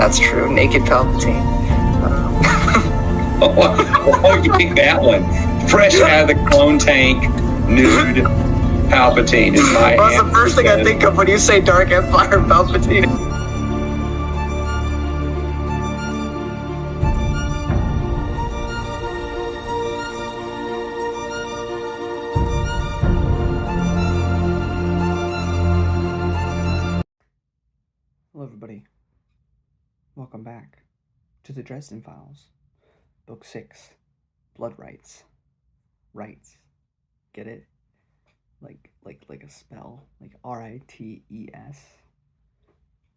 that's true. Naked Palpatine. Oh, you pick that one. Fresh out of the clone tank, nude Palpatine is my Well, that's the first thing I think of when you say Dark Empire Palpatine. Hello everybody, welcome back to the Dresden Files, Book 6, Blood Rites. Rites. Get it? Like a spell, like R-I-T-E-S.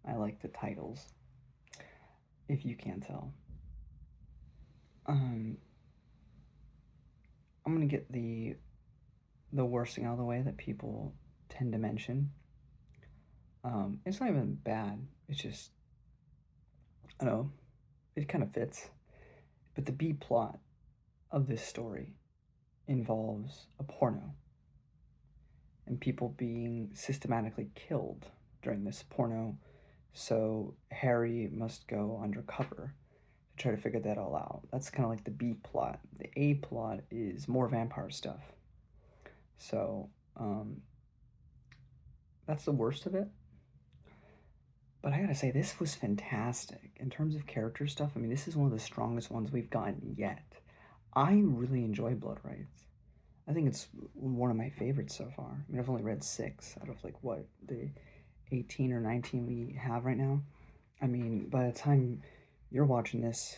I like the titles, if you can't tell. I'm gonna get the worst thing out of the way that people tend to mention. It's not even bad, it's just, I don't know, it kind of fits. But the B plot of this story involves a porno and people being systematically killed during this porno, so Harry must go undercover to try to figure that all out. That's kind of like the B plot. The A plot is more vampire stuff. So, that's the worst of it. But I gotta say, this was fantastic. In terms of character stuff, I mean, this is one of the strongest ones we've gotten yet. I really enjoy Blood Rites. I think it's one of my favorites so far. I mean, I've only read 6 out of, like, what, the 18 or 19 we have right now? I mean, by the time you're watching this,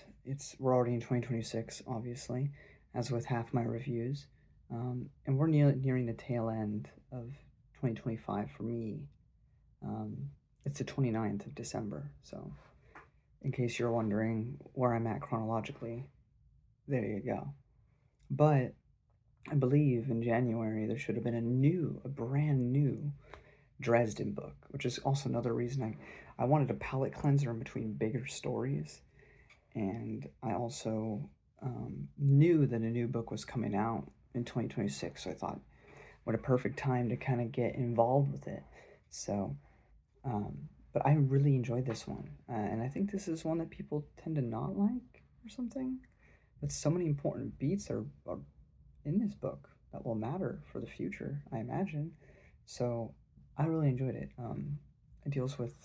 we're already in 2026, obviously, as with half my reviews. And we're nearing the tail end of 2025 for me. It's the 29th of December, so in case you're wondering where I'm at chronologically, there you go. But I believe in January there should have been a brand new Dresden book, which is also another reason I wanted a palate cleanser in between bigger stories. And I also knew that a new book was coming out in 2026, so I thought, what a perfect time to kind of get involved with it. So, but I really enjoyed this one, and I think this is one that people tend to not like or something. But so many important beats are in this book that will matter for the future, I imagine. So I really enjoyed it. It deals with,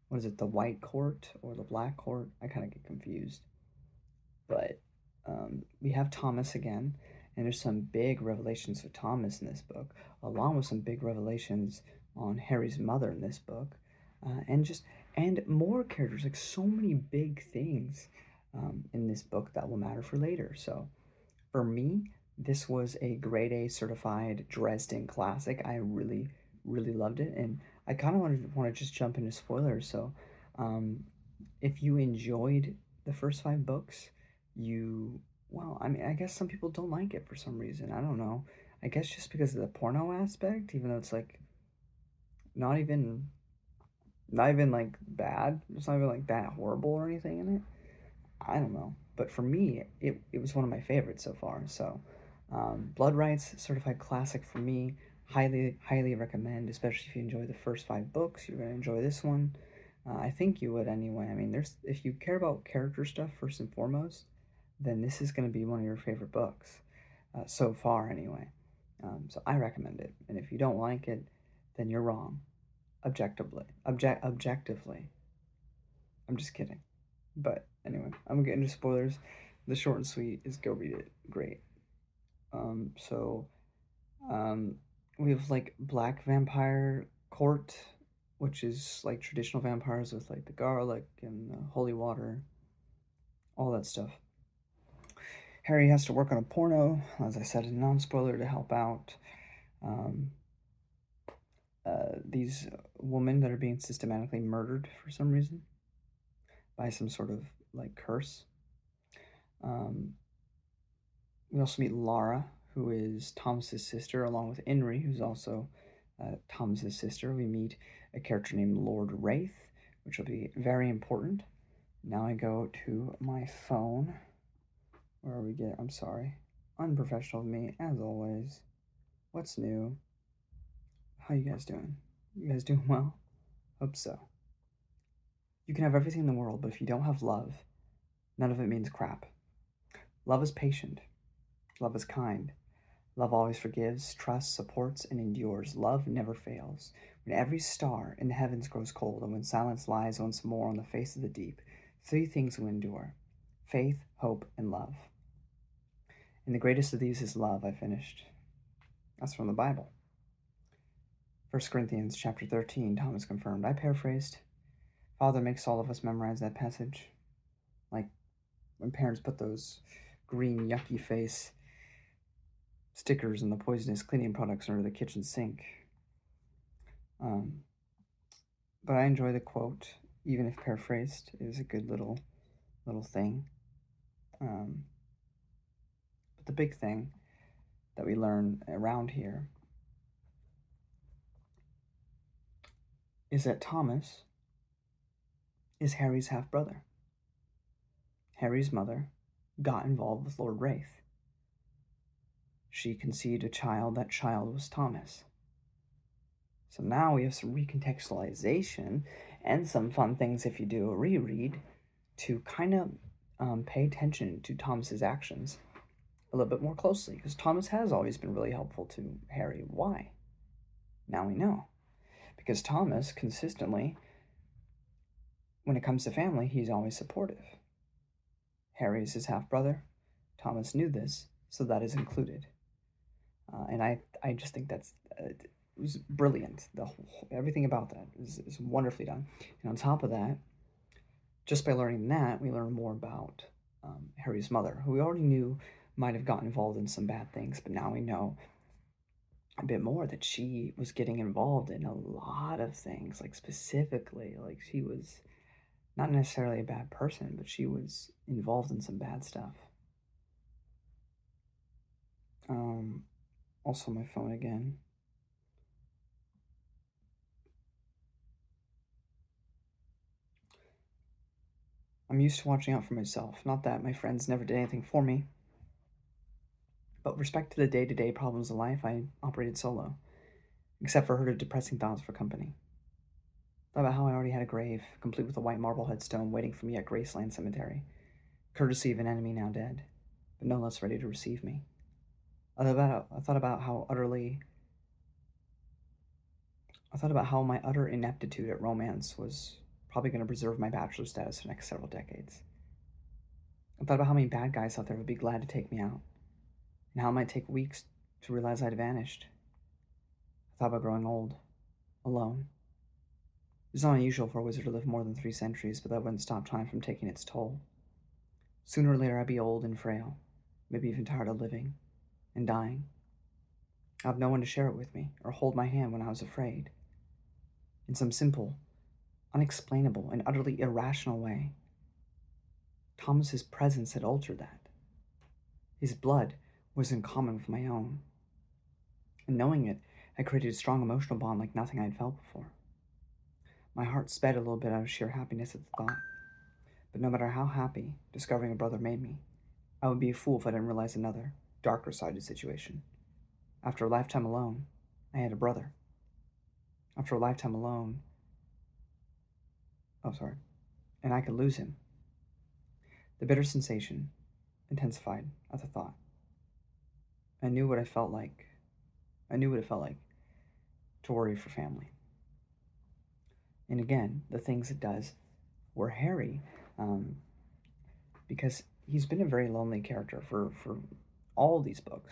what is it, the White Court or the Black Court? I kind of get confused. But we have Thomas again, and there's some big revelations of Thomas in this book, along with some big revelations on Harry's mother in this book, and more characters, like so many big things in this book that will matter for later. So for me, this was a grade A certified Dresden classic. I really, really loved it, and I kind of want to just jump into spoilers. So if you enjoyed the first 5 books, well, I mean, I guess some people don't like it for some reason. I don't know. I guess just because of the porno aspect, even though it's like not even like bad. It's not even like that horrible or anything in it. I don't know. But for me, it was one of my favorites so far. So, Blood Rites, certified classic for me. Highly, highly recommend, especially if you enjoy the first 5 books. You're going to enjoy this one. I think you would anyway. I mean, if you care about character stuff first and foremost, then this is going to be one of your favorite books, so far anyway. So I recommend it. And if you don't like it, then you're wrong. Objectively. I'm just kidding. But anyway, I'm gonna get into spoilers. The short and sweet is go read it. Great. So we have like Black Vampire Court, which is like traditional vampires with like the garlic and the holy water, all that stuff. Harry has to work on a porno, as I said, a non-spoiler to help out these women that are being systematically murdered for some reason by some sort of like curse. We also meet Lara, who is Thomas's sister, along with Inri, who's also Thomas's sister. We meet a character named Lord Wraith, which will be very important. Now I go to my phone, where we get, I'm sorry, unprofessional of me, as always. What's new? How you guys doing? You guys doing well? Hope so. You can have everything in the world, but if you don't have love, none of it means crap. Love is patient. Love is kind. Love always forgives, trusts, supports, and endures. Love never fails. When every star in the heavens grows cold, and when silence lies once more on the face of the deep, three things will endure: faith, hope, and love. And the greatest of these is love. I finished. That's from the Bible. 1 Corinthians chapter 13, Thomas confirmed. I paraphrased. Father makes all of us memorize that passage. Like when parents put those green, yucky face stickers and the poisonous cleaning products under the kitchen sink. But I enjoy the quote, even if paraphrased. It is a good little thing. But the big thing that we learn around here is that Thomas is Harry's half-brother. Harry's mother got involved with Lord Wraith. She conceived a child. That child was Thomas. So now we have some recontextualization and some fun things if you do a reread to kind of pay attention to Thomas's actions a little bit more closely, because Thomas has always been really helpful to Harry. Why? Now we know. Because Thomas consistently, when it comes to family, he's always supportive. Harry is his half-brother. Thomas knew this, so that is included. And I just think that's it was brilliant. Everything about that is wonderfully done. And on top of that, just by learning that, we learn more about Harry's mother, who we already knew might have gotten involved in some bad things, but now we know a bit more that she was getting involved in a lot of things, like specifically, like she was not necessarily a bad person, but she was involved in some bad stuff. Also my phone again. I'm used to watching out for myself. Not that my friends never did anything for me, but with respect to the day-to-day problems of life, I operated solo, except for her depressing thoughts for company. Thought about how I already had a grave, complete with a white marble headstone, waiting for me at Graceland Cemetery, courtesy of an enemy now dead, but no less ready to receive me. I thought about how my utter ineptitude at romance was probably going to preserve my bachelor status for the next several decades. I thought about how many bad guys out there would be glad to take me out, and how it might take weeks to realize I'd vanished. I thought about growing old, alone. It's not unusual for a wizard to live more than 3 centuries, but that wouldn't stop time from taking its toll. Sooner or later, I'd be old and frail, maybe even tired of living and dying. I'd have no one to share it with me or hold my hand when I was afraid. In some simple, unexplainable, and utterly irrational way, Thomas's presence had altered that. His blood was in common with my own, and knowing it had created a strong emotional bond like nothing I had felt before. My heart sped a little bit out of sheer happiness at the thought, but no matter how happy discovering a brother made me, I would be a fool if I didn't realize another, darker side of the situation. After a lifetime alone, I had a brother. After a lifetime alone, and I could lose him. The bitter sensation intensified at the thought. I knew what it felt like to worry for family. And again, the things it does were Harry, because he's been a very lonely character for all these books.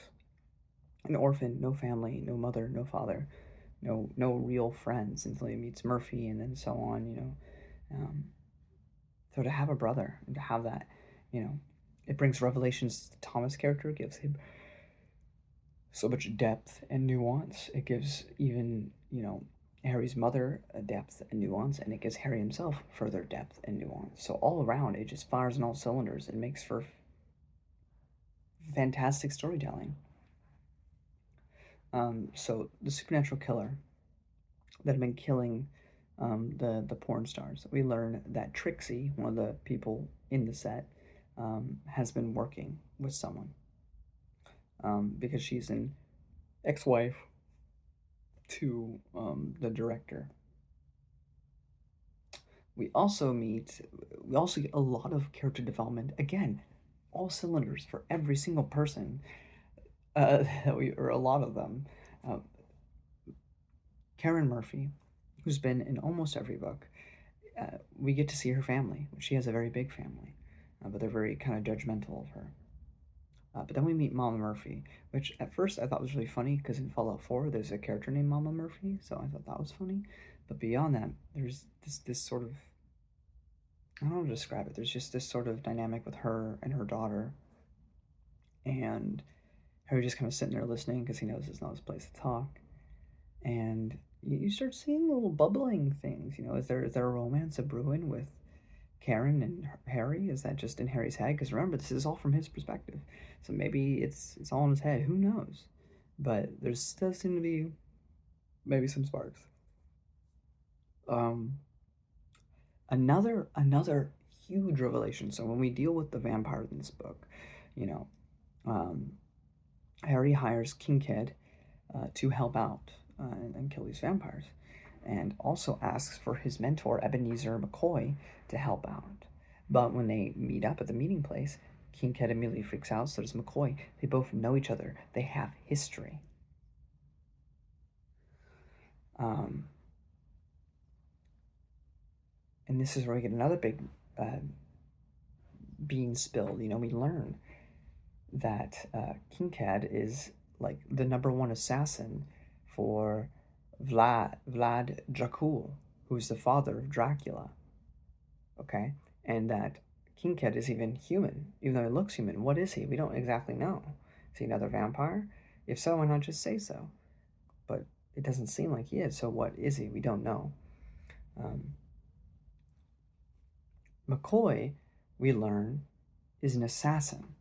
An orphan, no family, no mother, no father, no real friends until he meets Murphy, and then so on, so to have a brother and to have that, it brings revelations to Thomas' character. It gives him so much depth and nuance. It gives even, Harry's mother a depth and nuance, and it gives Harry himself further depth and nuance. So all around, it just fires on all cylinders. It makes for fantastic storytelling. So the supernatural killer that had been killing the porn stars, we learn that Trixie, one of the people in the set, has been working with someone, because she's an ex-wife to the director. We also get a lot of character development. Again, all cylinders for every single person, or a lot of them. Uh, Karen Murphy, who's been in almost every book, we get to see her family. She has a very big family, but they're very kind of judgmental of her. But then we meet Mama Murphy, which at first I thought was really funny because in Fallout 4 there's a character named Mama Murphy, so I thought that was funny. But beyond that, there's this sort of, I don't know how to describe it. There's just this sort of dynamic with her and her daughter, and Harry just kind of sitting there listening because he knows it's not his place to talk, and you start seeing little bubbling things. Is there a romance a brewing with Karen and Harry? Is that just in Harry's head? Because remember, this is all from his perspective, so maybe it's all in his head. Who knows? But there does seem to be maybe some sparks. Another huge revelation. So when we deal with the vampires in this book, you know, Harry hires Kincaid to help out and kill these vampires, and also asks for his mentor Ebenezer McCoy to help out. But when they meet up at the meeting place, Kincaid immediately freaks out, so does McCoy. They both know each other. They have history. And this is where we get another big bean spilled. We learn that Kincaid is like the #1 assassin for Vlad Dracul, who's the father of Dracula. Okay? And that Kincaid is even human, even though he looks human. What is he? We don't exactly know. Is he another vampire? If so, why not just say so? But it doesn't seem like he is, so what is he? We don't know. McCoy, we learn, is an assassin,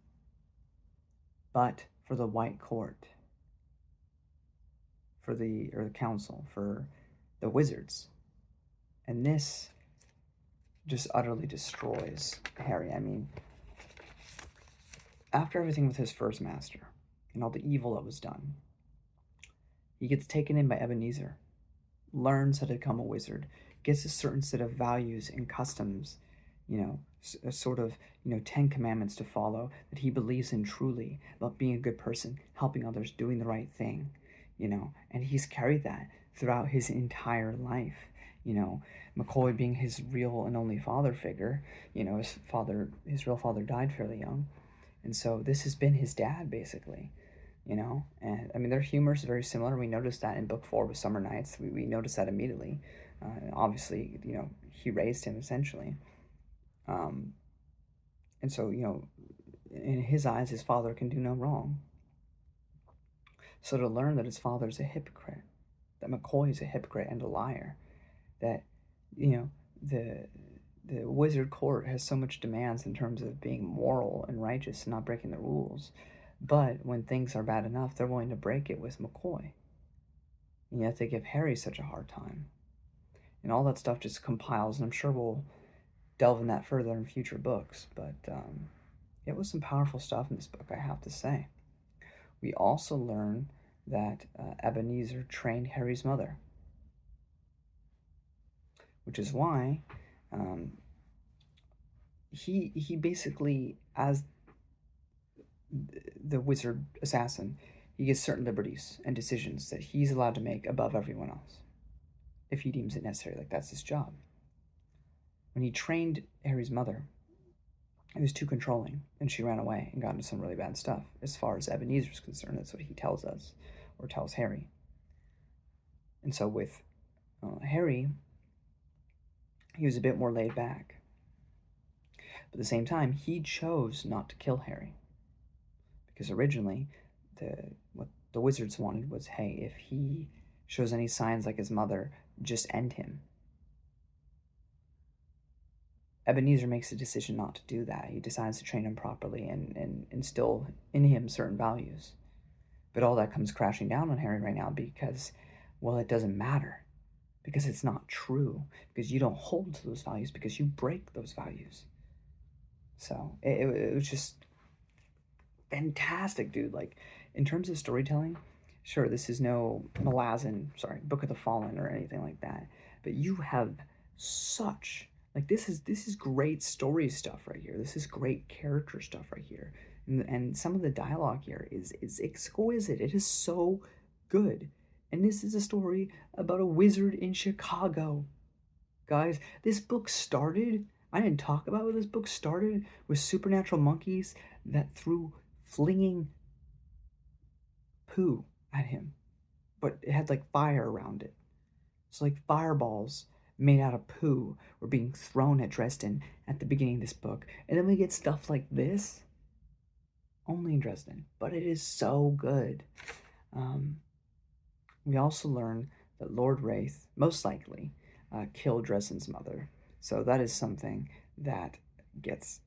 but for the White Court, or the council, for the wizards. And this just utterly destroys Harry. I mean, after everything with his first master and all the evil that was done, he gets taken in by Ebenezer, learns how to become a wizard, gets a certain set of values and customs, a sort of, 10 commandments to follow that he believes in truly, about being a good person, helping others, doing the right thing, and he's carried that throughout his entire life. McCoy being his real and only father figure, his real father died fairly young. And so this has been his dad, basically, and I mean, their humor is very similar. We noticed that in book 4 with Summer Nights. We noticed that immediately. Obviously, he raised him essentially. And so, in his eyes, his father can do no wrong. So to learn that his father is a hypocrite, that McCoy is a hypocrite and a liar, that, the wizard court has so much demands in terms of being moral and righteous and not breaking the rules, but when things are bad enough, they're willing to break it with McCoy. And yet they give Harry such a hard time. And all that stuff just compiles, and I'm sure we'll delve in that further in future books, but it was some powerful stuff in this book, I have to say. We also learn that Ebenezer trained Harry's mother, which is why he basically, as the wizard assassin, he gets certain liberties and decisions that he's allowed to make above everyone else, if he deems it necessary. Like, that's his job. When he trained Harry's mother, he was too controlling, and she ran away and got into some really bad stuff. As far as Ebenezer's concerned, that's what he tells us, or tells Harry. And so with Harry, he was a bit more laid back. But at the same time, he chose not to kill Harry. Because originally, what the wizards wanted was, hey, if he shows any signs like his mother, just end him. Ebenezer makes a decision not to do that. He decides to train him properly and instill in him certain values. But all that comes crashing down on Harry right now because, well, it doesn't matter. Because it's not true. Because you don't hold to those values. Because you break those values. So, it was just fantastic, dude. Like, in terms of storytelling, sure, this is no Book of the Fallen or anything like that. But you have such Like this is great story stuff right here. This is great character stuff right here. And some of the dialogue here is exquisite. It is so good. And this is a story about a wizard in Chicago. Guys, this book started, I didn't talk about it, this book started with supernatural monkeys that threw flinging poo at him, but it had like fire around it. So like fireballs made out of poo were being thrown at Dresden at the beginning of this book. And then we get stuff like this, only in Dresden, but it is so good. We also learn that Lord Wraith most likely killed Dresden's mother. So that is something that gets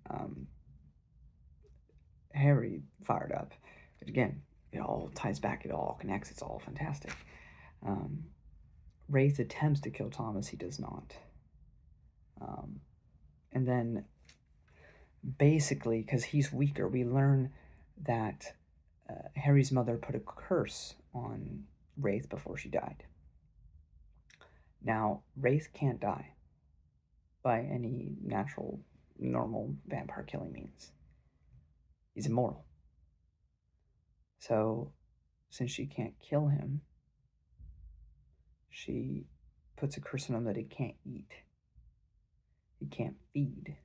Harry fired up. But again, it all ties back, it all connects, it's all fantastic. Wraith attempts to kill Thomas, he does not. And then basically, because he's weaker, we learn that Harry's mother put a curse on Wraith before she died. Now, Wraith can't die by any natural, normal vampire killing means. He's immortal. So, since she can't kill him, she puts a curse on him that he can't eat. He can't feed,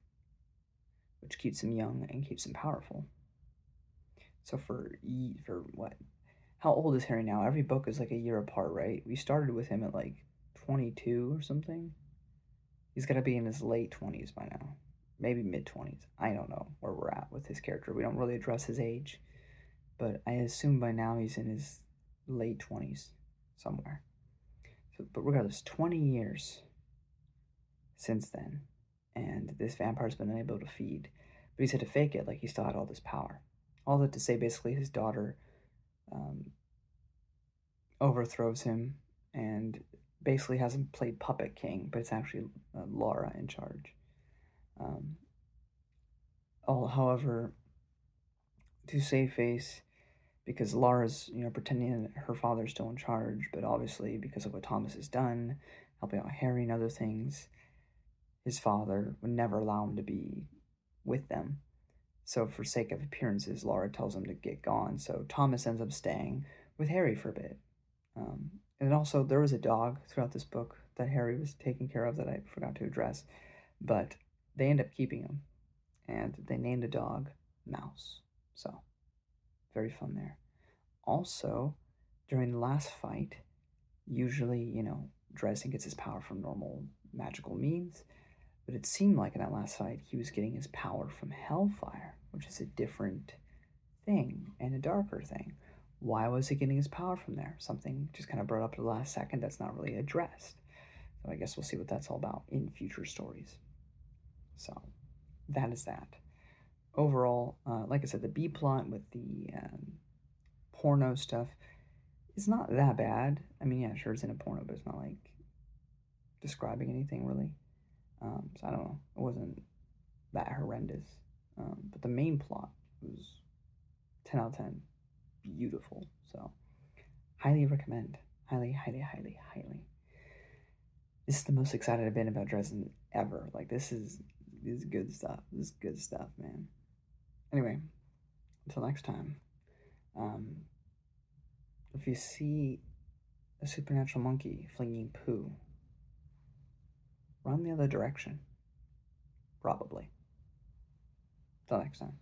which keeps him young and keeps him powerful. So for what? How old is Harry now? Every book is like a year apart, right? We started with him at like 22 or something. He's got to be in his late 20s by now. Maybe mid-20s. I don't know where we're at with his character. We don't really address his age. But I assume by now he's in his late 20s somewhere. So, but regardless, 20 years since then. And this vampire's been unable to feed. But he's had to fake it like he still had all this power. All that to say, basically, his daughter overthrows him and basically has him play Puppet King, but it's actually Laura in charge. However, to save face, because Laura's, pretending that her father's still in charge, but obviously because of what Thomas has done, helping out Harry and other things, his father would never allow him to be with them. So for sake of appearances, Laura tells him to get gone. So Thomas ends up staying with Harry for a bit. And also, there was a dog throughout this book that Harry was taking care of that I forgot to address. But they end up keeping him. And they named the dog Mouse. So, very fun there. Also, during the last fight, usually, Dresden gets his power from normal magical means. But it seemed like in that last fight, he was getting his power from Hellfire, which is a different thing and a darker thing. Why was he getting his power from there? Something just kind of brought up at the last second that's not really addressed. So I guess we'll see what that's all about in future stories. So that is that. Overall, like I said, the B plot with the porno stuff is not that bad. I mean, yeah, sure, it's in a porno, but it's not like describing anything really. So I don't know. It wasn't that horrendous. But the main plot was 10 out of 10. Beautiful. So highly recommend. Highly, highly, highly, highly. This is the most excited I've been about Dresden ever. Like this is good stuff. This is good stuff, man. Anyway, until next time. If you see a supernatural monkey flinging poo, run the other direction. Probably. Till next time.